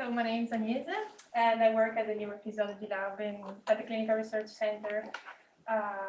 So my name is Agnese, and I work at the Neurophysiology Lab at the Clinical Research Center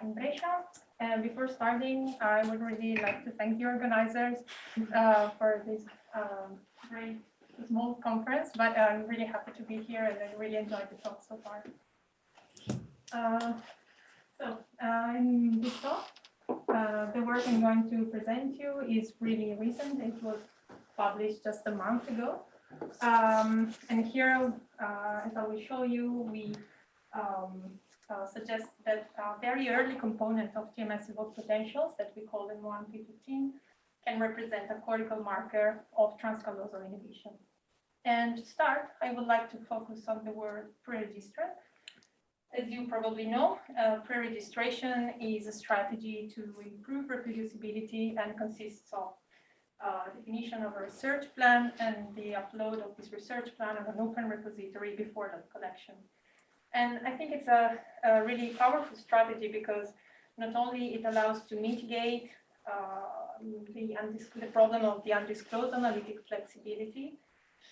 in Brescia. And before starting, I would really like to thank the organizers for this very small conference, but I'm really happy to be here and I really enjoyed the talk so far. In this talk, the work I'm going to present you is really recent. It was published just a month ago. And here, as I will show you, we suggest that a very early component of TMS evoked potentials that we call M1 P15 can represent a cortical marker of transcallosal inhibition. And to start, I would like to focus on the word pre-registrant. As you probably know, pre-registration is a strategy to improve reproducibility and consists of definition of a research plan and the upload of this research plan on an open repository before the collection. And I think it's a really powerful strategy because not only it allows to mitigate the problem of the undisclosed analytic flexibility,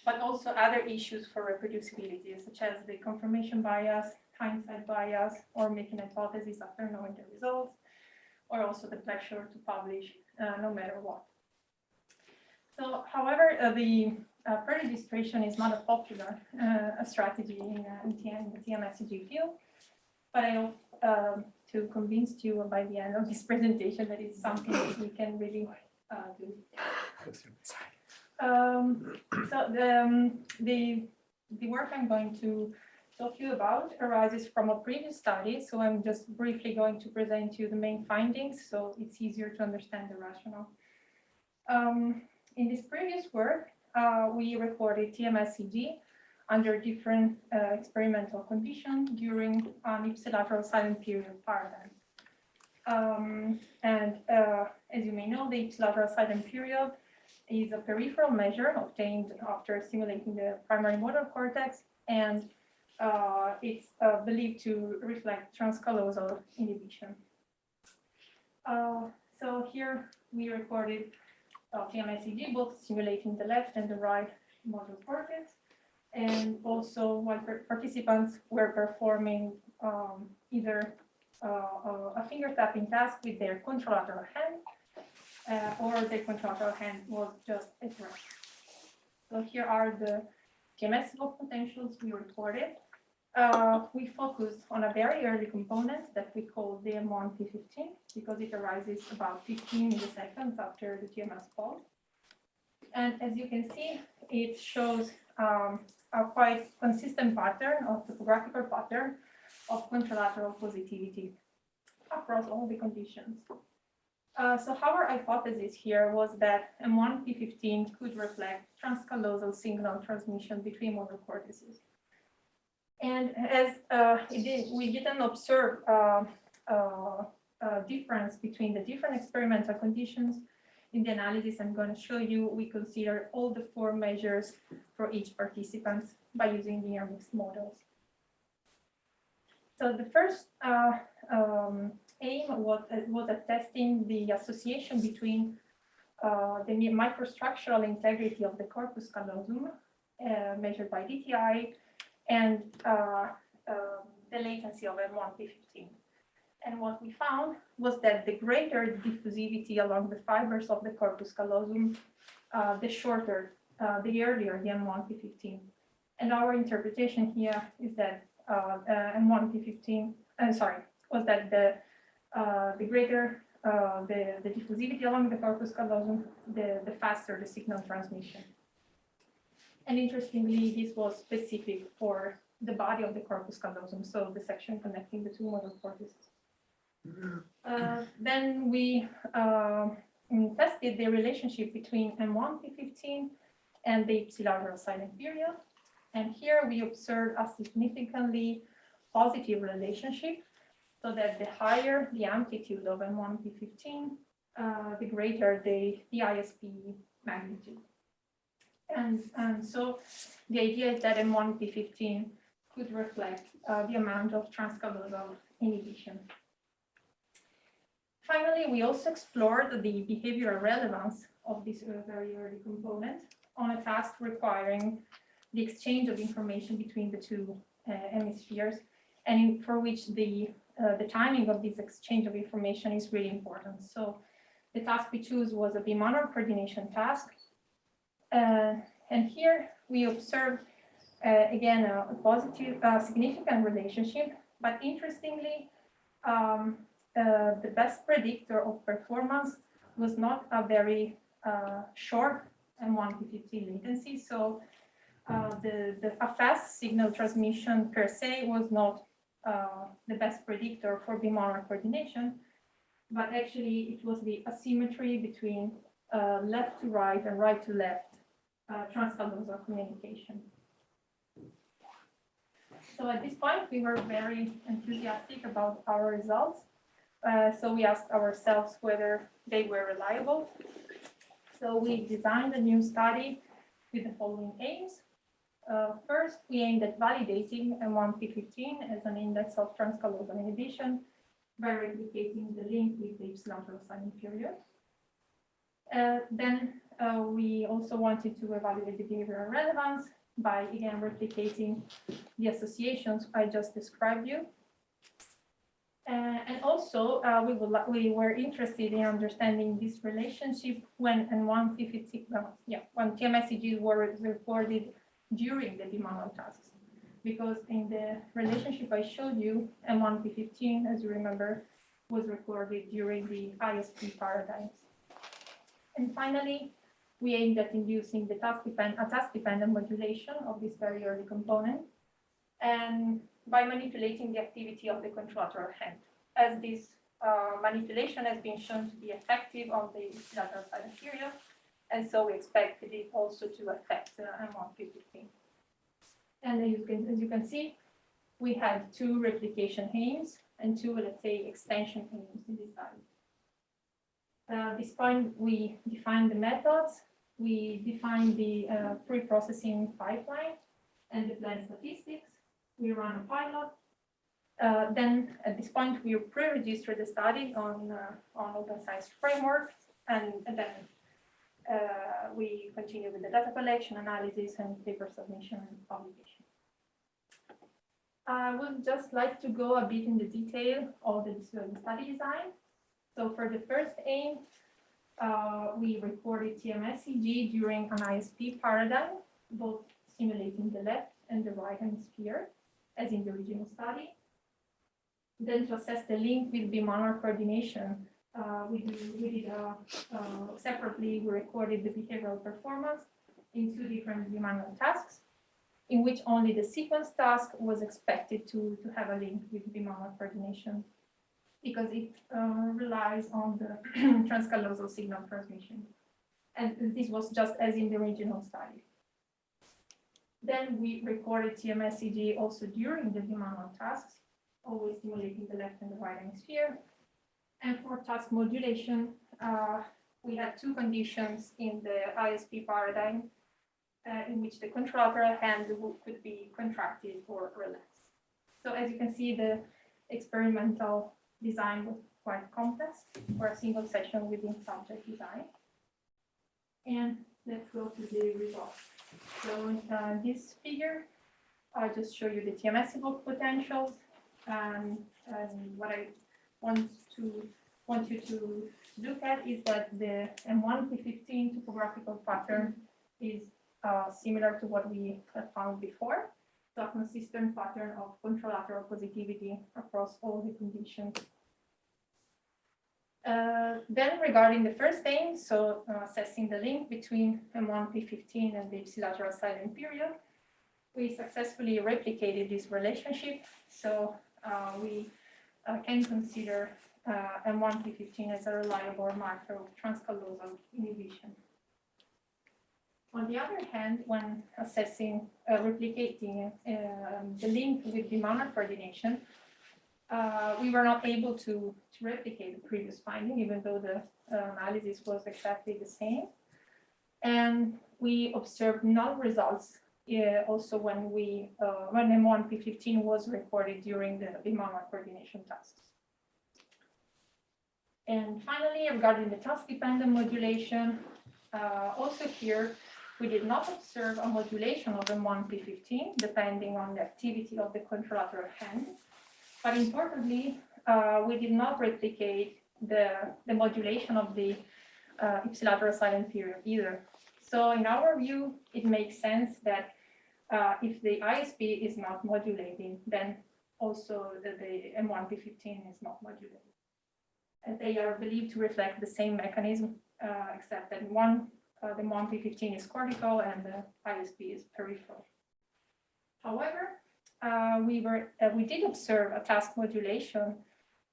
but also other issues for reproducibility, such as the confirmation bias, hindsight bias, or making hypotheses after knowing the results, or also the pressure to publish no matter what. So, however, the pre-registration is not a popular strategy in the TMSG field, but I hope to convince you by the end of this presentation that it's something that we can really do. So the work I'm going to talk to you about arises from a previous study, so I'm just briefly going to present you the main findings so it's easier to understand the rationale. In this previous work, we recorded TMSCG under different experimental conditions during an ipsilateral silent period paradigm. As you may know, the ipsilateral silent period is a peripheral measure obtained after stimulating the primary motor cortex, and it's believed to reflect transcallosal inhibition. So here we recorded TMSCG, both stimulating the left and the right motor cortex, and also while participants were performing either a finger tapping task with their contralateral hand, or their contralateral hand was just at rest. So here are the TMS evoked potentials we recorded. We focused on a very early component that we call the M1 P15 because it arises about 15 milliseconds after the TMS pulse. And as you can see, it shows a quite consistent pattern of topographical pattern of contralateral positivity across all the conditions. So our hypothesis here was that M1 P15 could reflect transcallosal signal transmission between motor cortices. And as we didn't observe a difference between the different experimental conditions in the analysis I'm going to show you, we consider all the 4 measures for each participant by using linear mixed models. So the first aim was at testing the association between the microstructural integrity of the corpus callosum measured by DTI and the latency of M1P15. And what we found was that the greater diffusivity along the fibers of the corpus callosum, the shorter, the earlier the M1P15. And our interpretation here is that M1P15, was that the greater the diffusivity along the corpus callosum, the faster the signal transmission. And interestingly, this was specific for the body of the corpus callosum, so the section connecting the 2 motor cortices. Then we tested the relationship between M1P15 and the ipsilateral silent period. And here we observed a significantly positive relationship, so that the higher the amplitude of M1P15, the greater the ISP magnitude. And so the idea is that M1P15 could reflect the amount of transcallosal inhibition. Finally, we also explored the behavioral relevance of this very early component on a task requiring the exchange of information between the two hemispheres, and for which the timing of this exchange of information is really important. So the task we chose was a bimanual coordination task. And here we observed, again, a positive, significant relationship, but interestingly, the best predictor of performance was not a very short M1P15 latency. So a fast signal transmission per se was not the best predictor for bimanual coordination, but actually it was the asymmetry between left to right and right to left transcallosal communication. So at this point, we were very enthusiastic about our results. So we asked ourselves whether they were reliable. So we designed a new study with the following aims. First, we aimed at validating M1P15 as an index of transcallosal inhibition by replicating the link with the epsilon signing period. Then we also wanted to evaluate the behavioral relevance by, again, replicating the associations I just described you. And also, we were interested in understanding this relationship when M1P15, when TMS-EGs were recorded during the bimanual tasks. Because in the relationship I showed you, M1P15, as you remember, was recorded during the ISP paradigms. And finally, we aimed at inducing the task-dependent modulation of this very early component, and by manipulating the activity of the contralateral hand, as this manipulation has been shown to be effective on the lateral side anterior, and so we expected it also to affect M1P15. And as you can see, we had two replication aims and two, let's say, extension aims in this study. At this point, we defined the methods, we defined the pre-processing pipeline and the planned statistics. We ran a pilot. Then at this point, we pre-registered the study on open science framework, and then we continue with the data collection, analysis, and paper submission and publication. I would just like to go a bit in the detail of the study design. So for the first aim, we recorded TMS-EG during an ISP paradigm, both simulating the left and the right hemisphere, as in the original study. Then to assess the link with bimanual coordination, separately, we recorded the behavioral performance in two different bimanual tasks, in which only the sequence task was expected to have a link with bimanual coordination, because it relies on the transcallosal signal transmission. And this was just as in the original study. Then we recorded TMS-EG also during the bimanual tasks, always simulating the left and the right hemisphere. And for task modulation, we had two conditions in the ISP paradigm in which the contralateral hand could be contracted or relaxed. So as you can see, the experimental design was quite complex for a single session within subject design. And let's go to the results. So in this figure, I'll just show you the TMS evoked potentials. And what I want you to look at is that the M1P15 topographical pattern is similar to what we have found before, so a consistent pattern of contralateral positivity across all the conditions. Then regarding the first aim, so assessing the link between M1P15 and the ipsilateral silent period, we successfully replicated this relationship. So we can consider M1P15 as a reliable marker of transcallosal inhibition. On the other hand, when assessing, replicating the link with bimanual coordination, we were not able to replicate the previous finding, even though the analysis was exactly the same. And we observed null results also when M1P15 was recorded during the bimanual coordination tasks. And finally, regarding the task-dependent modulation, also here we did not observe a modulation of M1P15 depending on the activity of the contralateral hand. But importantly, we did not replicate the modulation of the ipsilateral silent period either. So in our view, it makes sense that if the ISP is not modulating, then also the M1P15 is not modulated. And they are believed to reflect the same mechanism, except that the M1P15 is cortical and the ISP is peripheral. However, we did observe a task modulation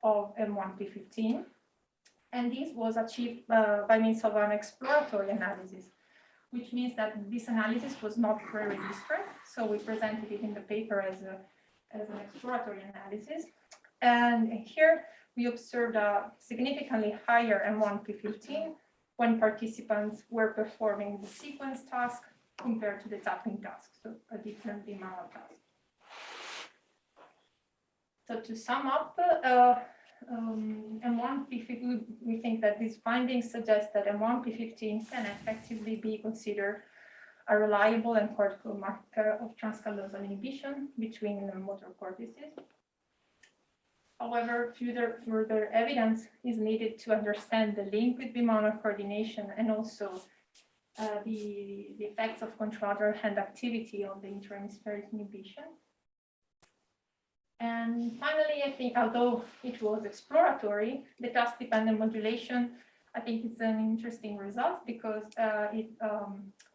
of M1P15, and this was achieved by means of an exploratory analysis, which means that this analysis was not pre-registered. So we presented it in the paper as an exploratory analysis. And here we observed a significantly higher M1P15 when participants were performing the sequence task compared to the tapping task, so a different amount of task. So to sum up, M1P15, we think that these findings suggest that M1P15 can effectively be considered a reliable and cortical marker of transcallosal inhibition between the motor cortices. However, further evidence is needed to understand the link with bimotor coordination and also the effects of contralateral hand activity on the interhemispheric inhibition. And finally, I think although it was exploratory, the task-dependent modulation, I think it's an interesting result because it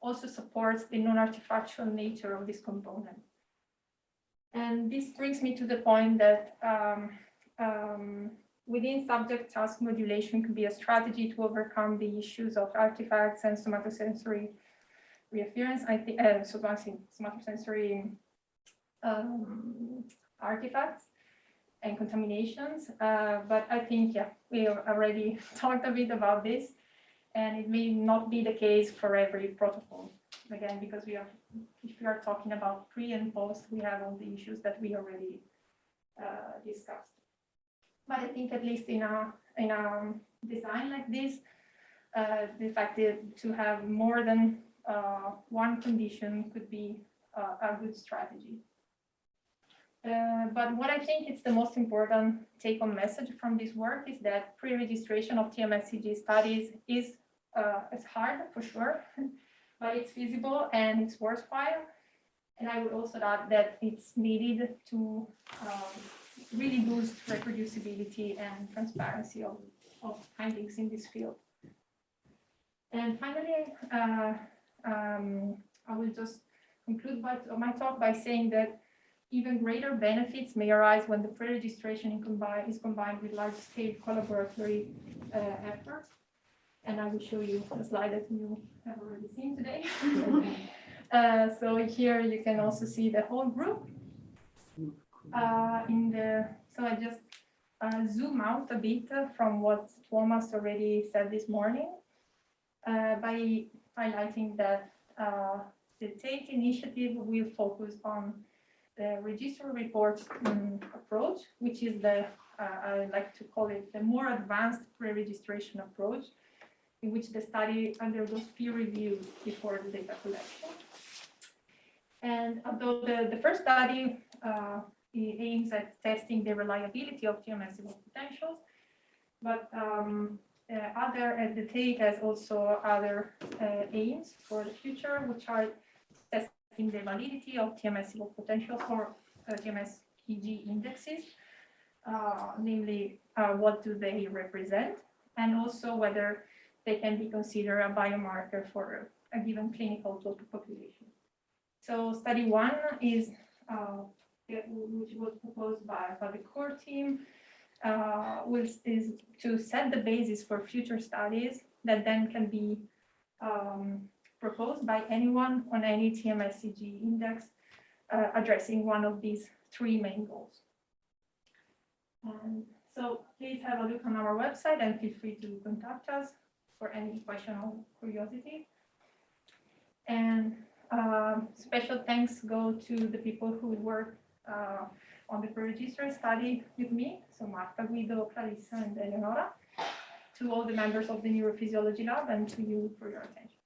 also supports the non-artifactual nature of this component. And this brings me to the point that within subject task modulation could be a strategy to overcome the issues of artifacts and somatosensory reappearance. I think somatosensory artifacts and contaminations. But I think, yeah, we have already talked a bit about this, and it may not be the case for every protocol. Again, because if we are talking about pre and post, we have all the issues that we already discussed. But I think at least in a design like this, the fact that to have more than one condition could be a good strategy. But what I think is the most important take-home message from this work is that pre-registration of TMSCG studies is hard for sure, but it's feasible and it's worthwhile. And I would also add that it's needed to really boost reproducibility and transparency of findings in this field. And finally, I will just conclude my talk by saying that even greater benefits may arise when the pre-registration is combined with large-scale collaboratory efforts. And I will show you a slide that you have already seen today. So here you can also see the whole group. So I just zoom out a bit from what Thomas already said this morning by highlighting that the TEPs initiative will focus on the register reports approach, which is I like to call it the more advanced pre-registration approach, in which the study undergoes peer review before the data collection. And although the first study aims at testing the reliability of TMS potentials, but the TEP has also other aims for the future, which are testing the validity of TMS potential for TMS EG indexes, namely what do they represent, and also whether they can be considered a biomarker for a given clinical total population. So study one is which was proposed by the core team, is to set the basis for future studies that then can be proposed by anyone on any TMSCG index addressing one of these three main goals. So please have a look on our website and feel free to contact us for any question or curiosity. And special thanks go to the people who worked on the pre-register study with me, so Marta, Guido, Clarissa, and Eleonora, to all the members of the Neurophysiology Lab, and to you for your attention.